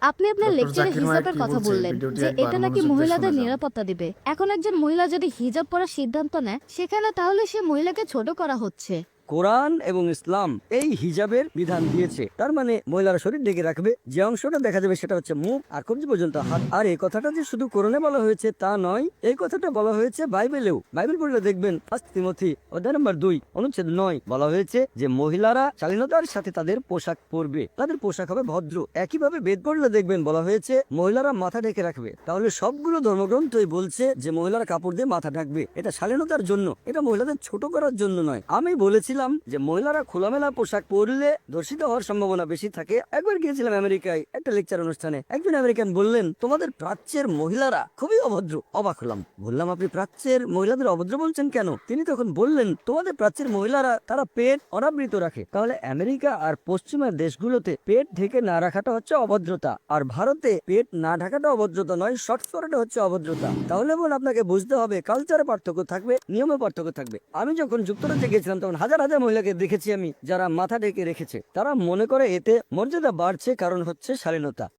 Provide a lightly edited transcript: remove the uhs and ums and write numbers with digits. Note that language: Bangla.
আপনি আপনার ডক্টর লেকচারে জাকির নায়েক হিজাবের কি কথা বলছে বললেন ভিডিওটি যে একবার এটা নাকি মনোযোগ দিয়ে মহিলাদের শোনা যাক। নিরাপত্তা দিবে। এখন একজন মহিলা যদি হিজাব পরার সিদ্ধান্ত নেয় সেখানে তাহলে সে মহিলাকে ছোট করা হচ্ছে। কোরআন এবং ইসলাম এই হিজাবের বিধান দিয়েছে, তার মানে মহিলারা শরীর ঢেকে রাখবে, যে অংশটা দেখা যাবে সেটা হচ্ছে মুখ আর কবজি পর্যন্ত হাত। আর এই কথাটা যে শুধু কোরআনে বলা হয়েছে তা নয়, এই কথাটা বলা হয়েছে বাইবেলেও। বাইবেল পড়লে দেখবেন 1 তিমথি অধ্যায় নম্বর 2 অনুচ্ছেদ 9 বলা হয়েছে যে মহিলারা শালীনতার সাথে তাদের পোশাক পরবে, তাদের পোশাক হবে ভদ্র। একইভাবে বেদ পড়লে দেখবেন বলা হয়েছে মহিলারা মাথা ঢেকে রাখবে। তাহলে সবগুলো ধর্মগ্রন্থই বলছে যে মহিলারা কাপড় দিয়ে মাথা ঢাকবে, এটা শালীনতার জন্য, এটা মহিলাদের ছোট করার জন্য নয়। আমি বলেছিলাম যে মহিলারা খোলামেলা পোশাক পরলে ধর্ষিত হওয়ার সম্ভাবনা বেশি থাকে। একবার গিয়েছিলাম আমেরিকায় একটা লেকচার অনুষ্ঠানে, একজন আমেরিকান বললেন তোমাদের প্রাচ্যের মহিলারা খুবই অভদ্র। অবাক হলাম, বললাম আপনি প্রাচ্যের মহিলাদের অভদ্র বলছেন কেন? তিনি তখন বললেন তোমাদের প্রাচ্যের মহিলারা তারা পেট অনাবৃত রাখে। তাহলে আমেরিকা আর পশ্চিমের দেশগুলোতে পেট ঢেকে না রাখাটা হচ্ছে অভদ্রতা, আর ভারতে পেট না ঢাকাটা অভদ্রতা নয়, শর্ট করাটা হচ্ছে অভদ্রতা। তাহলে বোন আপনাকে বুঝতে হবে কালচারে পার্থক্য থাকবে, নিয়মে পার্থক্য থাকবে। আমি যখন যুক্তরাজ্যে গেছিলাম তখন হাজার হাজার মহিলাকে দেখেছি আমি যারা মাথা ঢেকে রেখেছে। তারা মনে করে এতে মর্যাদা বাড়ছে, কারণ হচ্ছে শালীনতা।